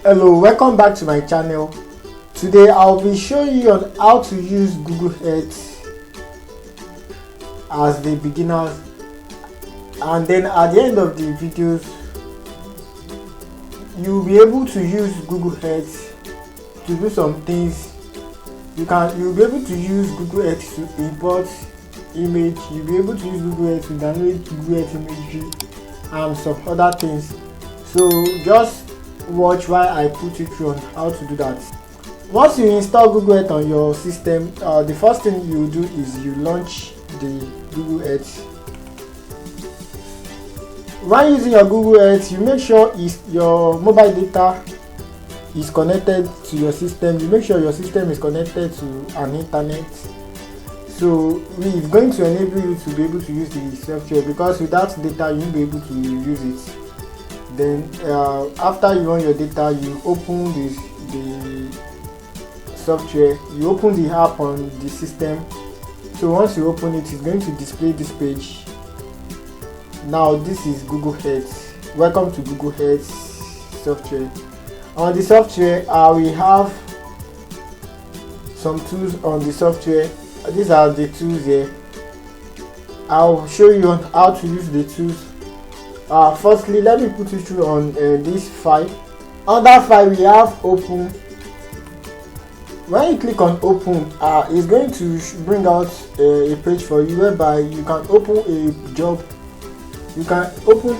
Hello, welcome back to my channel. Today I'll be showing you on how to use Google Earth as the beginners, and then at the end of the videos you'll be able to use Google Earth to do some things. You'll be able to use Google Earth to import image, you'll be able to use Google Earth to download Google Earth imagery and some other things. So just watch while I put you through on how to do that. Once you install Google Earth on your system, the first thing you do is you launch the Google Earth. When using your Google Earth, you make sure your mobile data is connected to your system. You make sure your system is connected to an internet. So it's going to enable you to be able to use the software, because without data you won't be able to use it. Then after you run your data, you open the software, you open the app on the system. So once you open it, it's going to display this page. Now this is Google Earth. Welcome to Google Earth software. On the software, we have some tools on the software. These are the tools here. I'll show you on how to use the tools. Firstly, let me put you through on this file. Under file, we have open. When you click on open, it's going to bring out a page for you whereby you can open a job. You can open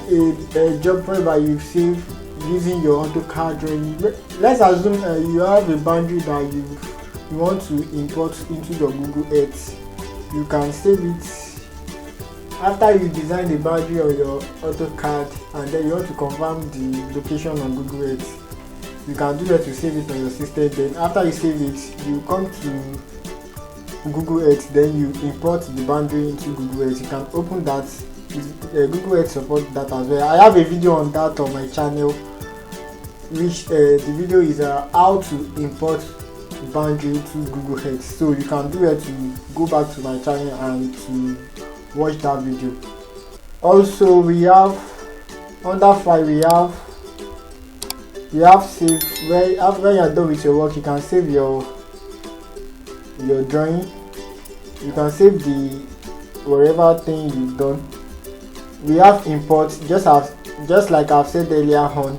a job whereby you save using your AutoCAD drawing. Let's assume you have a boundary that you want to import into your Google Earth. You can save it after you design the boundary on your AutoCAD, and then you want to confirm the location on Google Earth. You can do that to save it on your system. Then after you save it, you come to Google Earth, then you import the boundary into Google Earth. You can open that. Google Earth supports that as well. I have a video on that on my channel, which the video is how to import boundary to Google Earth. So you can do it to go back to my channel and to watch that video. Also, we have under file, we have save. Where after you are done with your work, you can save your drawing. You can save the whatever thing you've done. We have import, just like I've said earlier on,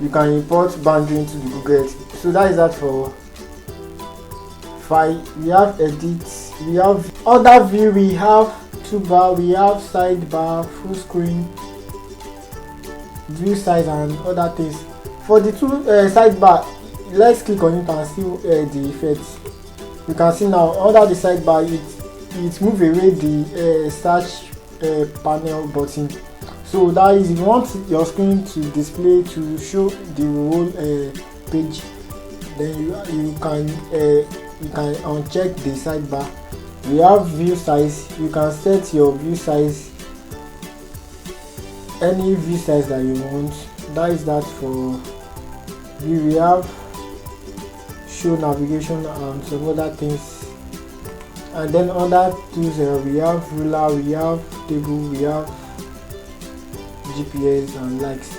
you can import boundary into the Google Earth. So that is that for file. We have edit, we have other view, we have toolbar, we have sidebar, full screen, view size and other things. For the sidebar, let's click on it and see the effects. You can see now under the sidebar it move away the search panel button. So that is, if you want your screen to display to show the whole page, then you can uncheck the sidebar. We have view size. You can set your view size, any view size that you want. That is that for view. We have show navigation and some other things. And then under tools, we have ruler, we have table, we have GPS and likes.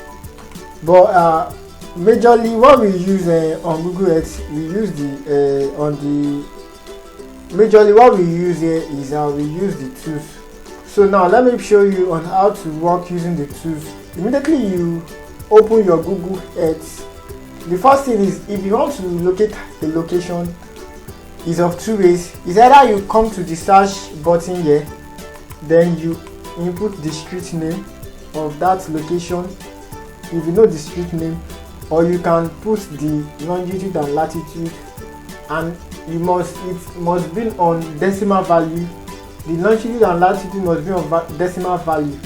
But majorly what we use on Google Earth, we use majorly what we use here is we use the tools. So now let me show you on how to work using the tools. Immediately you open your Google Earth, the first thing is, if you want to locate the location, is of two ways. Is either you come to the search button here, then you input the street name of that location if you know the street name, or you can put the longitude and latitude, and it must be on decimal value. The longitude and latitude must be on decimal value.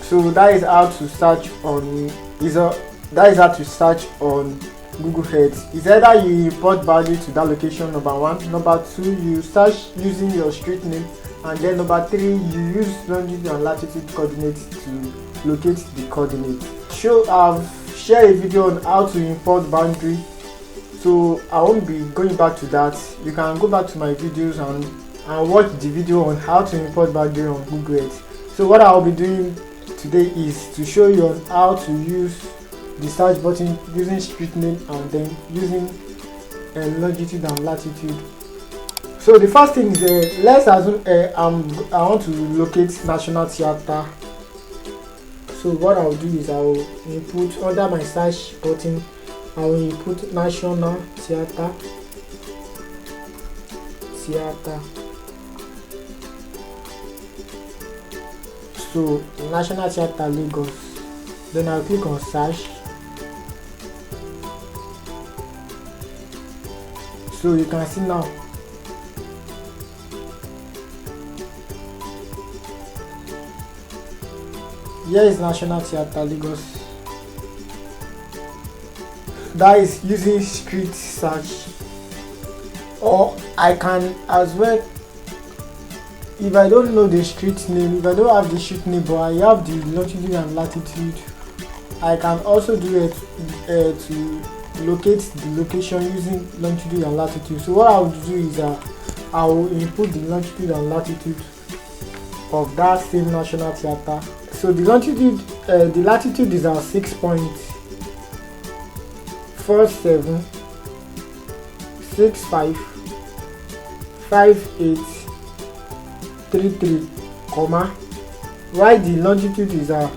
So that is how to search on Google Earth. It's either you import boundary to that location, number one. Number two, you search using your street name, and then number three, you use longitude and latitude coordinates to locate the coordinates. I've shared a video on how to import boundary, so I won't be going back to that. You can go back to my videos and watch the video on how to import boundary on Google Earth. So what I'll be doing today is to show you on how to use the search button using street name and then using longitude and latitude. So the first thing is let's assume I want to locate National Theatre. So what I'll do is I will input under my search button, I will input National Theatre. So National Theatre Lagos. Then I'll click on search. So you can see now here is National Theatre Lagos. That is using street search. Or I can as well, if I don't know the street name, if I don't have the street name but I have the longitude and latitude, I can also do it to locate the location using longitude and latitude. So what I will do is I will input the longitude and latitude of that same National Theatre. So the longitude, the latitude is at 6.4765 5833, while the longitude is at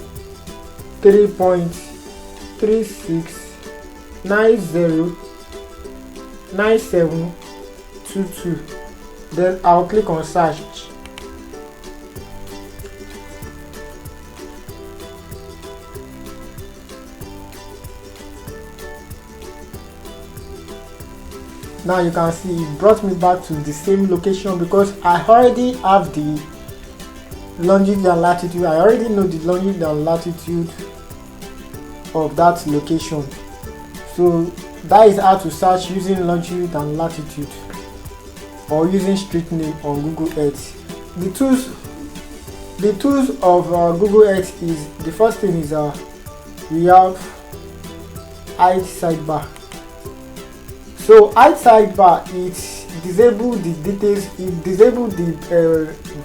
3.36909722. Then I'll click on search. Now you can see it brought me back to the same location because I already have the longitude and latitude. I already know the longitude and latitude of that location. So that is how to search using longitude and latitude or using street name on Google Earth. The tools of Google Earth is, the first thing is we have hide sidebar. So hide sidebar, it disable the details, it disable the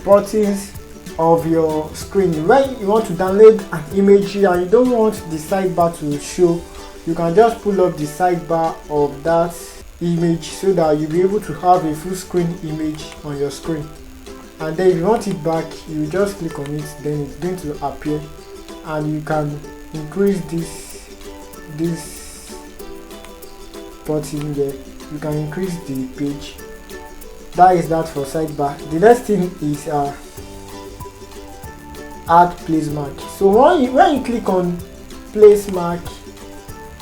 buttons of your screen. When you want to download an imagery and you don't want the sidebar to show, you can just pull up the sidebar of that image so that you'll be able to have a full screen image on your screen. And then if you want it back, you just click on it, then it's going to appear, and you can increase this button there. You can increase the page. That is that for sidebar. The next thing is add place mark. So when you click on place mark,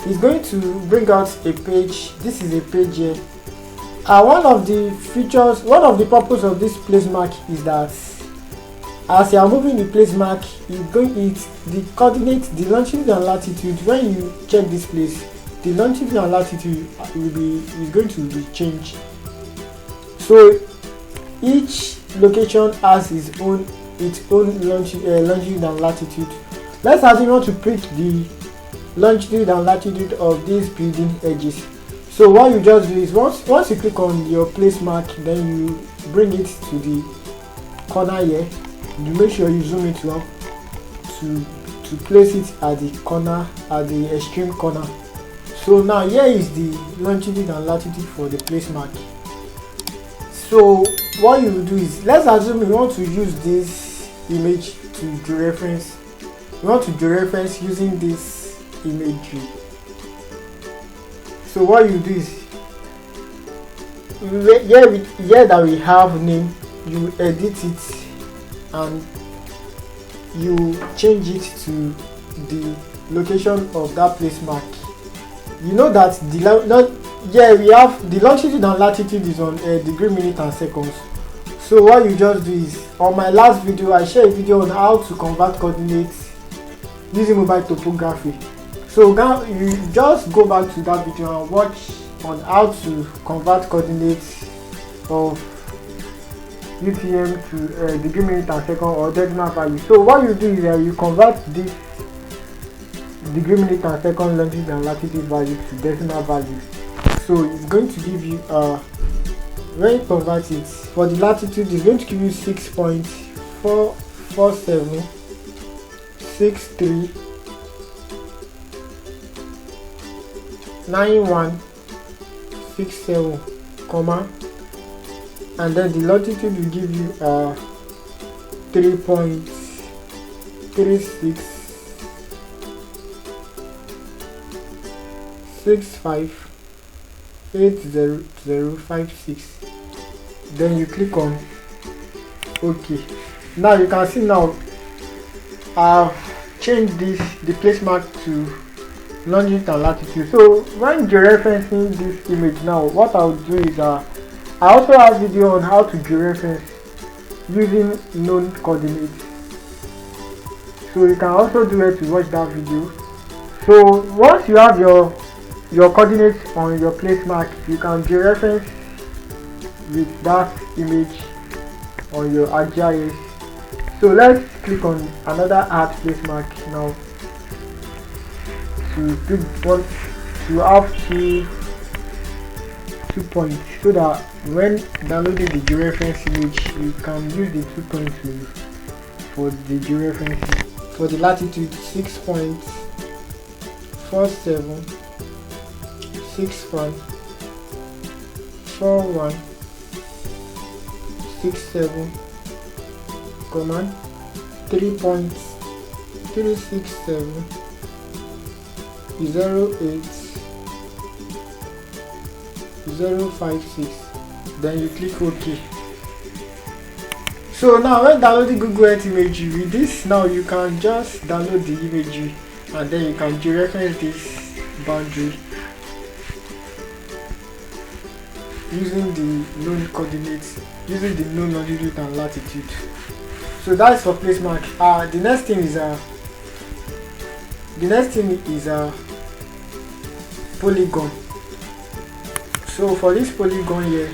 it's going to bring out a page. This is a page here. One of the purpose of this place mark is that as you are moving the place mark, the coordinates, the longitude and latitude. When you check this place, the longitude and latitude is going to be changed. So each location has its own longitude and latitude. Let's assume you want to pick the longitude and latitude of these building edges. So what you just do is once you click on your place mark, then you bring it to the corner here. You make sure you zoom it up to place it at the corner, at the extreme corner. So now here is the longitude and latitude for the place mark. So what you do is, let's assume you want to use this image to georeference. You want to georeference using this imagery. So what you do is, here that we have name, you edit it and you change it to the location of that place mark. You know that we have the longitude and latitude is on degree, minute and seconds. So what you just do is, on my last video I shared a video on how to convert coordinates using mobile topography. So now you just go back to that video and watch on how to convert coordinates of UTM to degree, minute and second or decimal value. So what you do is you convert this degree, minute and second longitude and latitude value to decimal value. So it's going to give you when you convert it, for the latitude it's going to give you 6.44763 9167, comma, and then the latitude will give you 3.36658056. Then you click on OK. Now you can see now I've changed the place mark to longitude and latitude. So when georeferencing this image now, what I'll do is I also have video on how to georeference using known coordinates. So you can also do it to watch that video. So once you have your coordinates on your place mark, you can georeference with that image on your ArcGIS. So let's click on another add place mark now to pick one, to have two points, so that when downloading the georeference image you can use the 2 points for the georeferencing. For the latitude, 6.47614167, command 3.36708.056. Then you click OK. So now when downloading Google Earth imagery with this, now you can just download the imagery and then you can georeference this boundary using the known coordinates, using the known longitude and latitude. So that's for place mark. The next thing is polygon. So for this polygon here,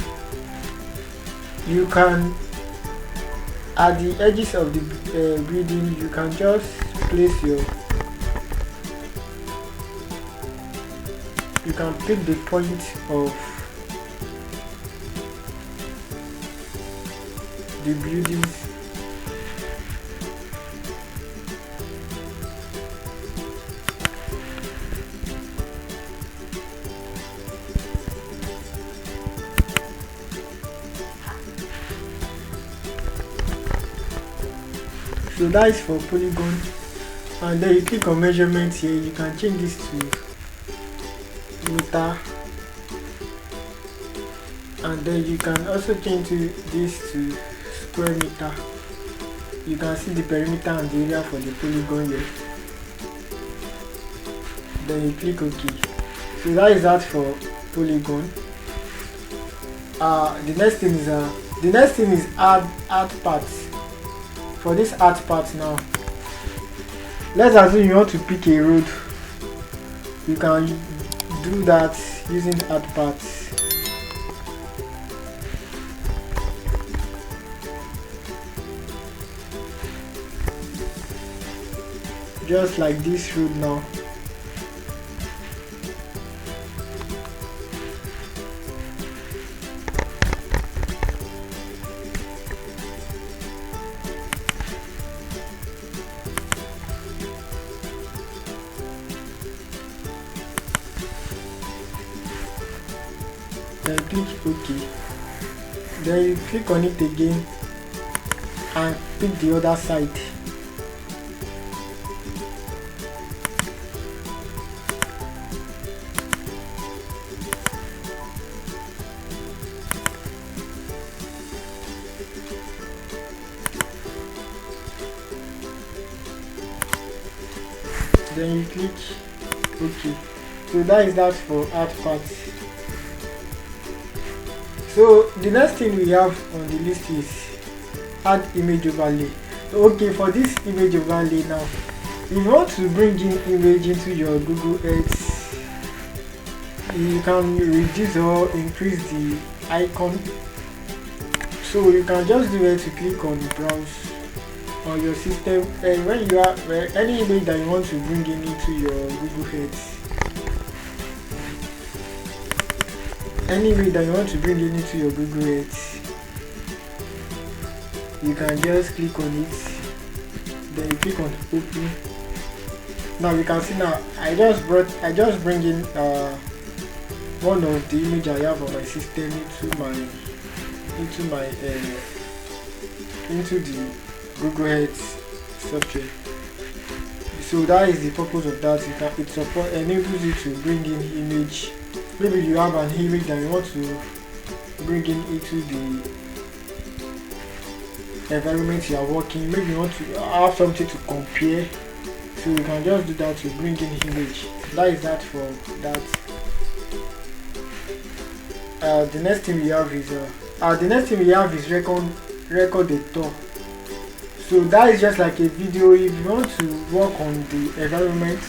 you can, at the edges of the building, you can just place you can pick the point of the buildings. So that is for polygon, and then you click on measurements here. You can change this to meter, and then you can also change this to square meter. You can see the perimeter and the area for the polygon here. Then you click OK. So that is that for polygon. The next thing is add parts. For this add part now, let's assume you want to pick a road. You can do that using add parts. Just like this road now. Then click OK. Then you click on it again and pick the other side. Then you click OK. So that is that for add parts. So the next thing we have on the list is add image overlay. Okay, for this image overlay now, if you want to bring in image into your Google Earth, you can reduce or increase the icon. So you can just do it to click on browse on your system, and when you have any image that you want to bring in into your Google Earth, any image that you want to bring in into your Google Earth, you can just click on it, then you click on open. Now you can see now I just bring in one of the image I have on my system into the Google Earth software. So that is the purpose of that. It enables you to bring in image. Maybe you have an image that you want to bring in into the environment you are working. Maybe you want to have something to compare, so you can just do that to bring in image. That is that for that. The next thing we have is record the tour. So that is just like a video. If you want to work on the environment,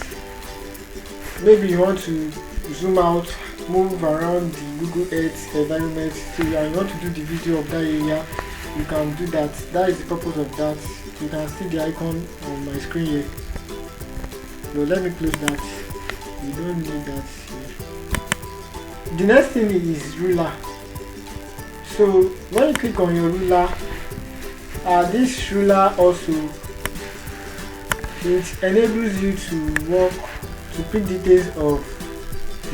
maybe you want to zoom out, move around the Google Earth environment, so you want to do the video of that area, you can do that. That is the purpose of that. You can see the icon on my screen here. So let me close that. You don't need that here. The next thing is ruler. So when you click on your ruler, this ruler also, it enables you to pick details of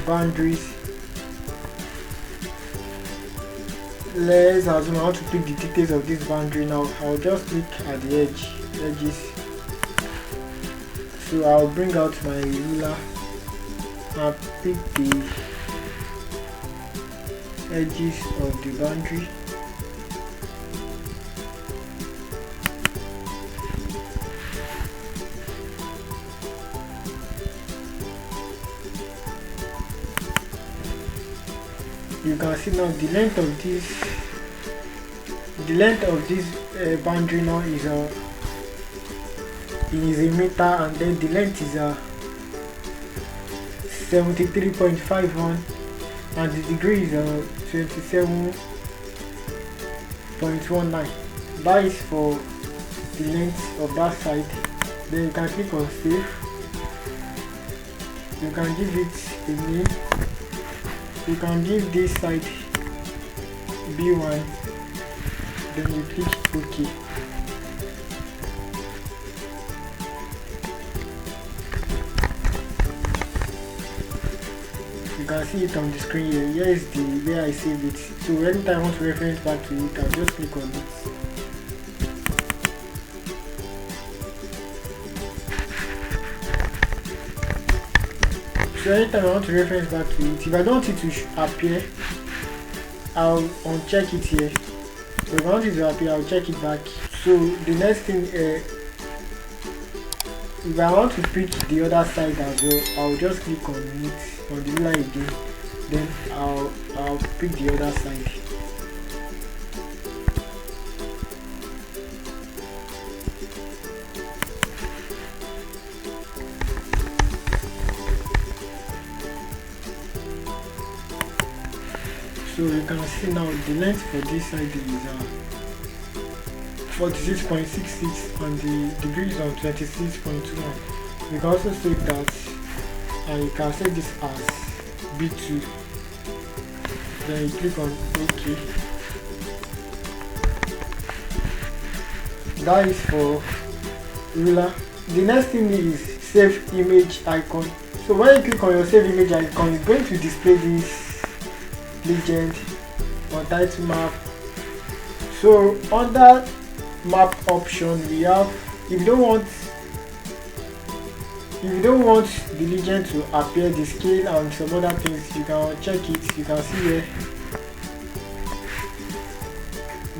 boundaries. Let's assume I want to pick the details of this boundary now. I'll just click at the edges. So I'll bring out my ruler and pick the edges of the boundary. You can see now the length of this boundary now is a meter, and then the length is 73.51, and the degree is 27.19. That is for the length of that side. Then you can click on save. You can give it a name. You can give this side B1, then you click OK. You can see it on the screen here. Here is the where I save it. So anytime I want to reference back to it, I'll just click on it. So anytime I want to reference back to it, if I don't want it to appear, I'll uncheck it here. So if I want it to appear, I'll check it back. So the next thing, if I want to pick the other side as well, I'll just click on it on the ruler again. Then I'll pick the other side. So you can see now the length for this side is 46.66 and the degree is on 26.21. You can also save that, and you can save this as B2. Then you click on OK. That is for ruler. The next thing is save image icon. So when you click on your save image icon, it's going to display this legend or title map. So under map option, we have, if you don't want the legend to appear, the scale and some other things, you can check it. You can see here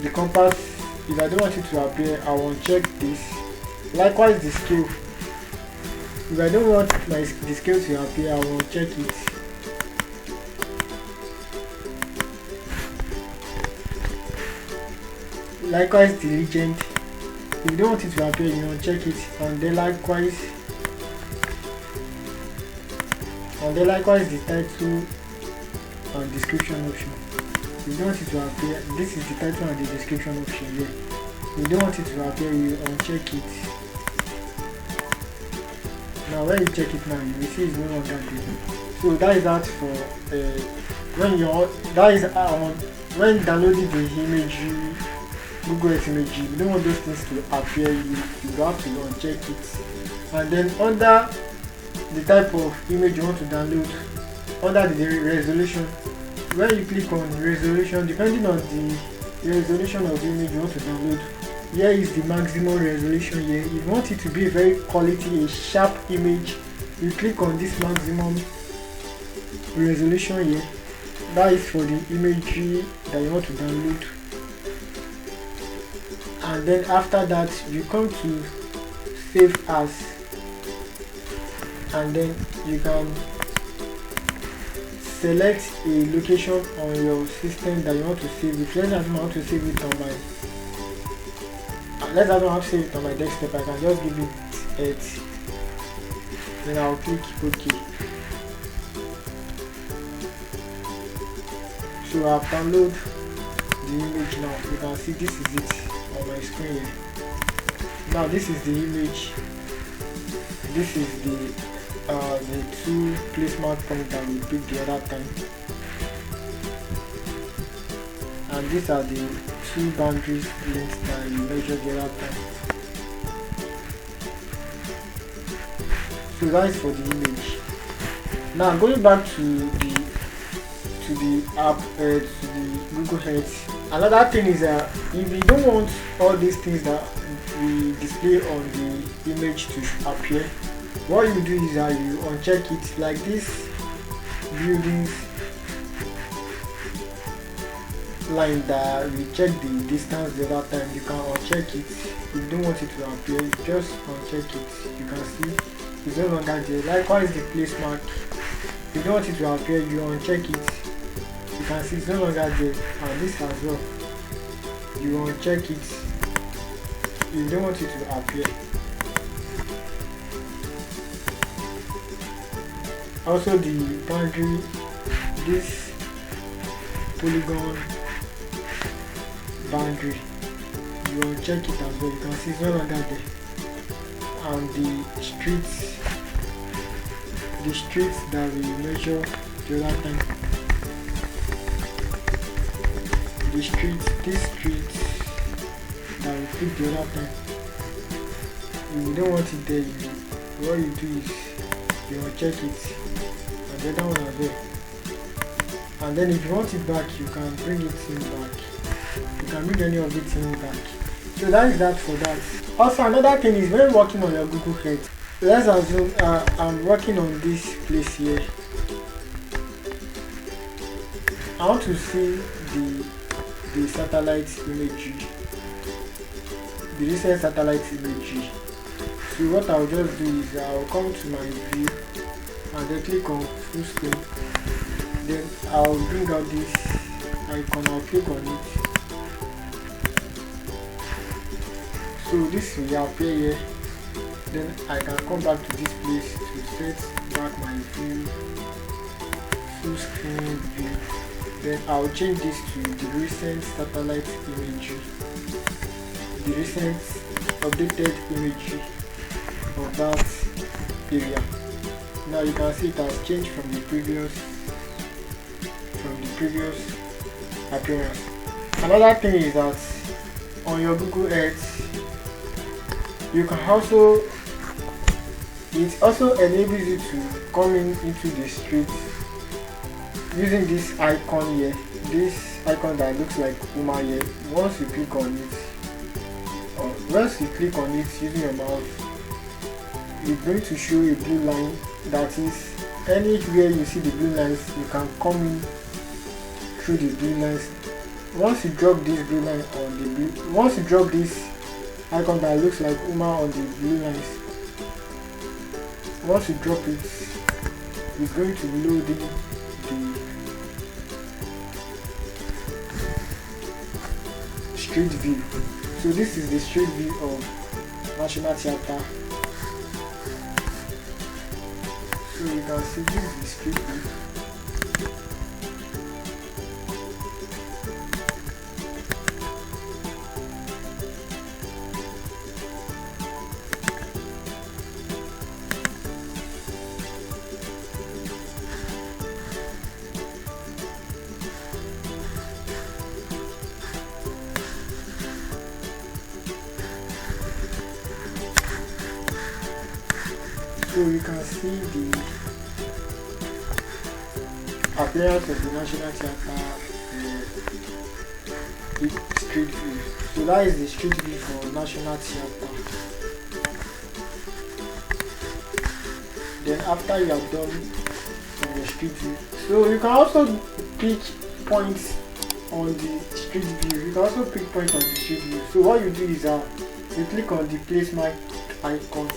the compass. If I don't want it to appear, I will check this. Likewise the scale. If I don't want the scale to appear, I will check it. Likewise the legend. If you don't want it to appear, you will check it. And then likewise the title and description option. If you don't want it to appear, this is the title and the description option here. If you don't want it to appear, you uncheck it. Now when you check it now, you will see it's no longer there. So that is that for when downloading the image, Google Earth image. You don't want those things to appear, you have to uncheck it. And then under the type of image you want to download, under the resolution, when you click on resolution, depending on the resolution of the image you want to download, here is the maximum resolution. Here, if you want it to be a very quality, a sharp image, you click on this maximum resolution here. That is for the imagery that you want to download. And then after that, you come to save as, and then you can select a location on your system that you want to save it. Let's say I want to save it on my desktop. I can just give it then I'll click OK. So I've downloaded the image now. You can see this is it on my screen here. Now this is the image. This is the two placement points that we picked the other time, and these are the two boundaries lengths that we measured the other time. So that is for the image. Now going back to the app, to the Google Earth. Another thing is that if you don't want all these things that we display on the image to appear, what you do is that you uncheck it, like this buildings line that we checked the distance the other time. You can uncheck it. If you don't want it to appear, just uncheck it. You can see it's no longer there. Likewise the place mark, if you don't want it to appear, you uncheck it. You can see it's no longer there. And this as well, you uncheck it if you don't want it to appear. Also the boundary, this polygon boundary, you will check it as well. You can see it's no longer there. And the streets that we measure the other time, this street that we picked the other time, if you don't want it there, what you do is you will check it, and the other one as well. And then if you want it back, you can bring it in back. You can bring any of it in back. So that is that for that. Also another thing is when working on your Google Earth, let's assume I'm working on this place here. I want to see the satellite imagery, the recent satellite imagery. So what I'll just do is I'll come to my view and then click on full screen. Then I'll bring out this icon, I'll click on it. So this will appear here. Then I can come back to this place to set back my view, full screen view. Then I'll change this to the recent satellite imagery, the recent updated imagery of that area. Now you can see it has changed from the previous appearance. Another thing is that on your Google Earth, you can also, it also enables you to come into the street using this icon here, this icon that looks like Uma here. Once you click on it using your mouse, it's going to show a blue line. That is, anywhere you see the blue lines, you can come in through the blue lines. Once you drop this blue line on the blue, once you drop this icon that looks like Uma on the blue lines, once you drop it, it's going to load in the street view. So this is the street view of National Theatre. So you can see this is the street view. So you can see appearance of the National Theatre street view. So that is the street view for National Theatre. Then after you have done the street view, so you can also pick points on the street view. You can also pick points on the street view. So what you do is you click on the place mark icon,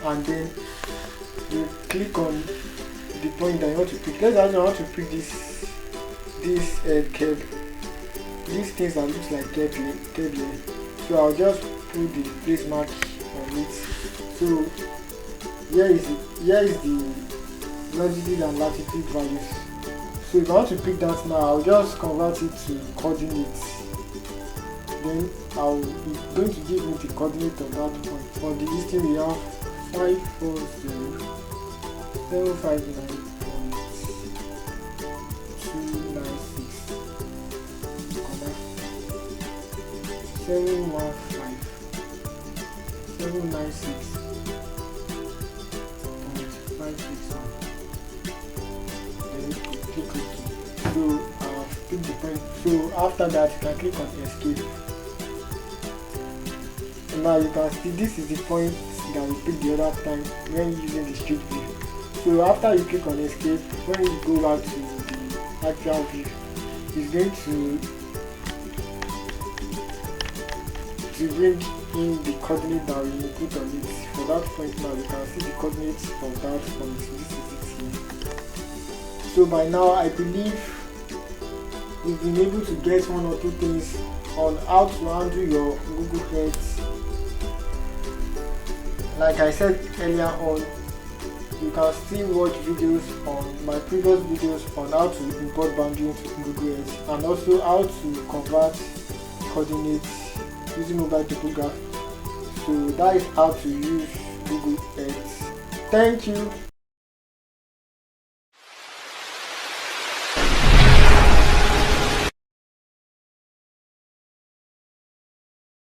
and then you click on the point that you want to pick. Let's say I want to pick this curve, these things that looks like curve here. So I'll just put the place mark on it. So here is the longitude and latitude values. So if I want to pick that now, I'll just convert it to coordinates. Then it's going to give me the coordinate of that point. For the listing we have 540,759.296, 715,796.561. Then click OK. So pick the point. So after that you can click on escape. And now you can see this is the point that we picked the other time when using the street view. So after you click on escape, when you go back to the actual view, it's going to bring in the coordinate that we put on it. For that point now you can see the coordinates of that point. This is it here. So by now I believe you've been able to get one or two things on how to handle your Google Earth. Like I said earlier on, you can still watch videos on my previous videos on how to import boundary into Google Earth, and also how to convert coordinates using mobile topography. So that is how to use Google Earth. Thank you.